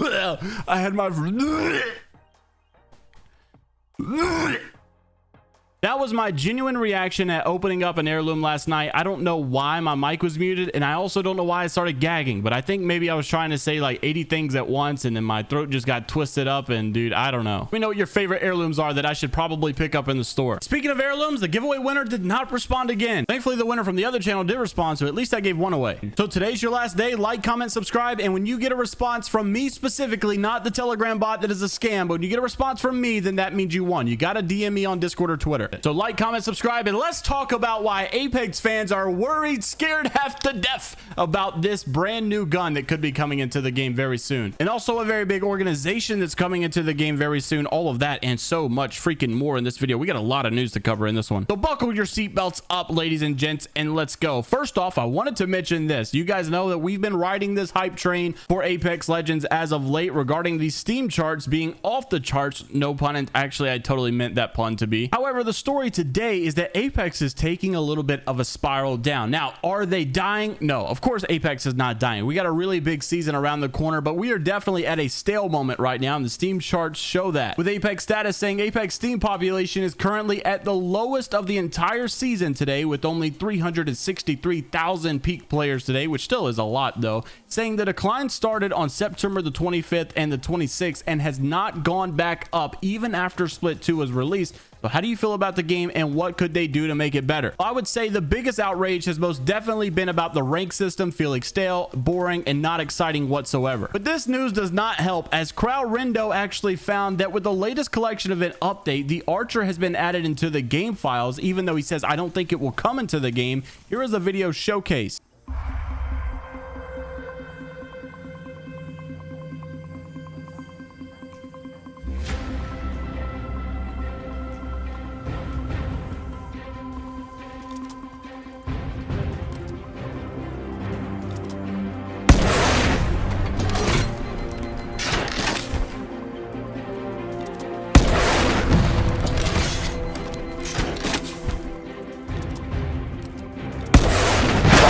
I had my That was my genuine reaction at opening up an heirloom last night. I don't know why my mic was muted, and I also don't know why I started gagging, but I think maybe I was trying to say like 80 things at once, and then my throat just got twisted up, and dude, I don't know. Let me know what your favorite heirlooms are that I should probably pick up in the store. Speaking of heirlooms, the giveaway winner did not respond again. Thankfully, the winner from the other channel did respond, so at least I gave one away. So today's your last day. Like, comment, subscribe, and when you get a response from me specifically, not the Telegram bot that is a scam, but when you get a response from me, then that means you won. You gotta DM me on Discord or Twitter. So like, comment, subscribe, and let's talk about why Apex fans are worried, scared half to death about this brand new gun that could be coming into the game very soon. And also a very big organization that's coming into the game very soon. All of that and so much freaking more in this video. We got a lot of news to cover in this one. So buckle your seatbelts up, ladies and gents, and let's go. First off, I wanted to mention this. You guys know that we've been riding this hype train for Apex Legends as of late regarding the Steam charts being off the charts. No pun intended. Actually, I totally meant that pun to be. However, the story today is that Apex is taking a little bit of a spiral down. Now, are they dying? No, of course Apex is not dying. We got a really big season around the corner, but we are definitely at a stale moment right now, and the Steam charts show that. With Apex status saying Apex Steam population is currently at the lowest of the entire season today, with only 363,000 peak players today, which still is a lot though, saying the decline started on September the 25th and the 26th and has not gone back up even after Split 2 was released. So how do you feel about the game, and what could they do to make it better? I would say the biggest outrage has most definitely been about the rank system feeling stale, boring, and not exciting whatsoever. But this news does not help, as Kral Rindo actually found that with the latest collection event update, the Archer has been added into the game files, even though he says, I don't think it will come into the game. Here is a video showcase.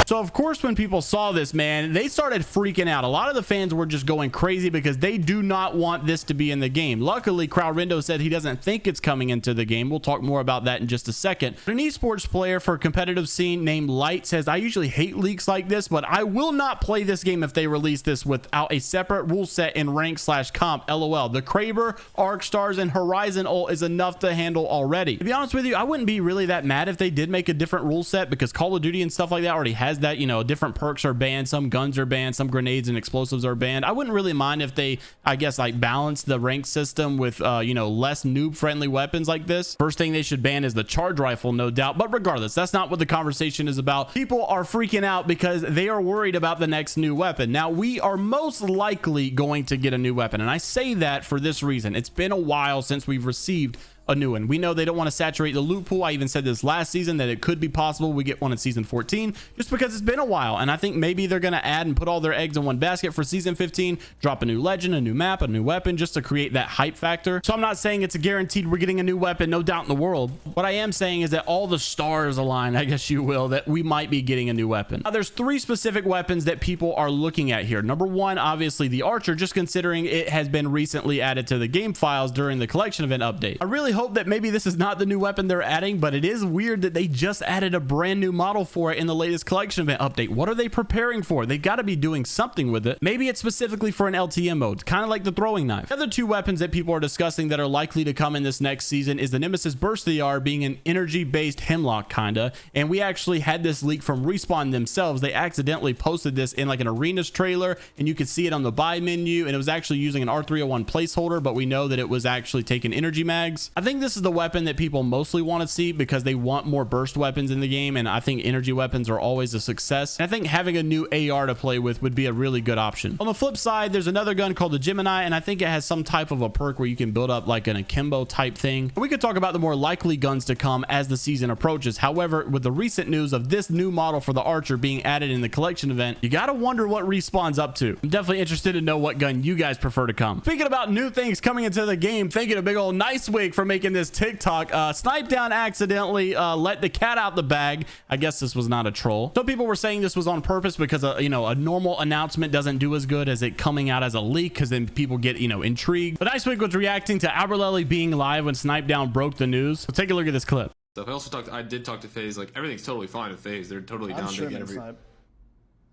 So of course, when people saw this, man, they started freaking out. A lot of the fans were just going crazy because they do not want this to be in the game. Luckily, Kral Rindo said he doesn't think it's coming into the game. We'll talk more about that in just a second. An esports player for competitive scene named Light says, I usually hate leaks like this, but I will not play this game if they release this without a separate rule set in rank/comp. LOL. The Kraber, Arc Stars, and Horizon ult is enough to handle already. To be honest with you, I wouldn't be really that mad if they did make a different rule set, because Call of Duty and stuff like that already has that. You know, different perks are banned, some guns are banned, some grenades and explosives are banned. I wouldn't really mind if they, I guess, like balance the rank system with you know, less noob friendly weapons like this. First thing they should ban is the charge rifle, no doubt, but regardless, that's not what the conversation is about. People are freaking out because they are worried about the next new weapon. Now, we are most likely going to get a new weapon, and I say that for this reason. It's been a while since we've received a new one. We know they don't want to saturate the loot pool. I even said this last season that it could be possible we get one in season 14, just because it's been a while. And I think maybe they're going to add and put all their eggs in one basket for season 15, drop a new legend, a new map, a new weapon, just to create that hype factor. So I'm not saying it's a guaranteed we're getting a new weapon, no doubt in the world. What I am saying is that all the stars align, I guess you will, that we might be getting a new weapon. Now, there's three specific weapons that people are looking at here. Number one, obviously the Archer, just considering it has been recently added to the game files during the collection event update. I really hope that maybe this is not the new weapon they're adding, but it is weird that they just added a brand new model for it in the latest collection event update. What are they preparing for? They got to be doing something with it. Maybe it's specifically for an LTM mode, kind of like the throwing knife. The other two weapons that people are discussing that are likely to come in this next season is the Nemesis Burst AR, being an energy-based hemlock kinda, and we actually had this leak from Respawn themselves. They accidentally posted this in like an arenas trailer, and you could see it on the buy menu, and it was actually using an R301 placeholder, but we know that it was actually taking energy mags. I think this is the weapon that people mostly want to see because they want more burst weapons in the game, and I think energy weapons are always a success. And I think having a new AR to play with would be a really good option. On the flip side, there's another gun called the Gemini, and I think it has some type of a perk where you can build up like an akimbo type thing. We could talk about the more likely guns to come as the season approaches. However, with the recent news of this new model for the Archer being added in the collection event, you gotta wonder what Respawn's up to. I'm definitely interested to know what gun you guys prefer to come. Speaking about new things coming into the game, thank you to big old Nice Wig for making making this TikTok. Snipe Down accidentally let the cat out the bag. I guess this was not a troll. Some people were saying this was on purpose because you know, a normal announcement doesn't do as good as it coming out as a leak, because then people get, you know, intrigued. But Icewick was reacting to Aberlelly being live when Snipe Down broke the news. So take a look at this clip. I did talk to FaZe. Like, everything's totally fine with FaZe. They're totally down to get every.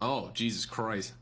Oh, Jesus Christ.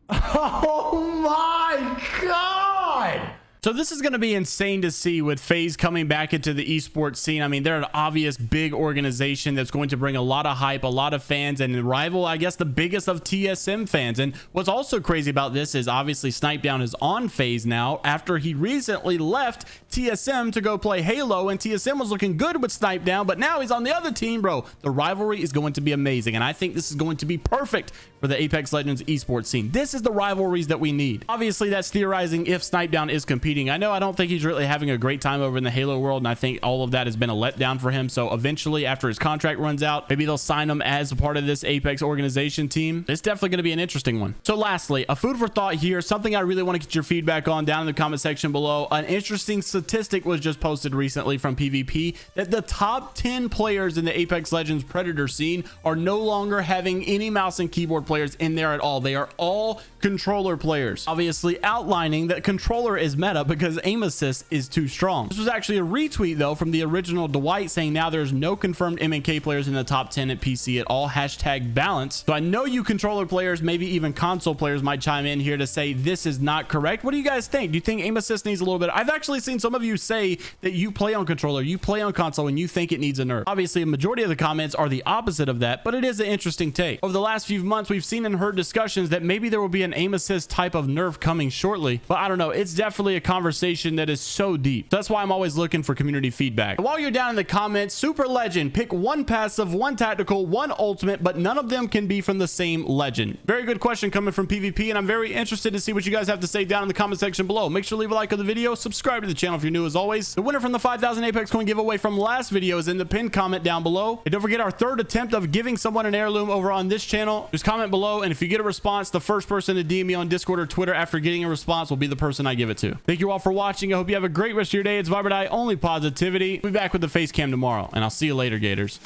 Oh my God. So this is going to be insane to see with FaZe coming back into the esports scene. I mean, they're an obvious big organization that's going to bring a lot of hype, a lot of fans, and rival, I guess, the biggest of TSM fans. And what's also crazy about this is obviously Snipe Down is on FaZe now after he recently left TSM to go play Halo, and TSM was looking good with Snipe Down, but now he's on the other team, bro. The rivalry is going to be amazing, and I think this is going to be perfect for the Apex Legends esports scene. This is the rivalries that we need. Obviously, that's theorizing if Snipe Down is competing. I know I don't think he's really having a great time over in the Halo world, and I think all of that has been a letdown for him. So eventually, after his contract runs out, maybe they'll sign him as a part of this Apex organization team. It's definitely going to be an interesting one. So lastly, a food for thought here, something I really want to get your feedback on down in the comment section below. An interesting statistic was just posted recently from PvP that the top 10 players in the Apex Legends Predator scene are no longer having any mouse and keyboard players in there at all. They are all controller players, obviously outlining that controller is meta because aim assist is too strong. This was actually a retweet though from the original Dwight saying now there's no confirmed MNK players in the top 10 at PC at all, hashtag balance. So I know you controller players, maybe even console players might chime in here to say this is not correct. What do you guys think? Do you think aim assist needs a little bit? I've actually seen some of you say that you play on controller, you play on console, and you think it needs a nerf. Obviously a majority of the comments are the opposite of that, but it is an interesting take. Over the last few months we've seen and heard discussions that maybe there will be an aim assist type of nerf coming shortly, but I don't know. It's definitely a conversation that is so deep. That's why I'm always looking for community feedback. While you're down in the comments, super legend, pick one passive, one tactical, one ultimate, but none of them can be from the same legend. Very good question coming from PvP, and I'm very interested to see what you guys have to say down in the comment section below. Make sure to leave a like on the video, subscribe to the channel if you're new as always. The winner from the 5,000 Apex coin giveaway from last video is in the pinned comment down below. And don't forget our third attempt of giving someone an heirloom over on this channel. Just comment below, and if you get a response, the first person to DM me on Discord or Twitter after getting a response will be the person I give it to. Thank you all for watching. I hope you have a great rest of your day. It's Viber Die, only positivity. We'll be back with the face cam tomorrow, and I'll see you later, Gators.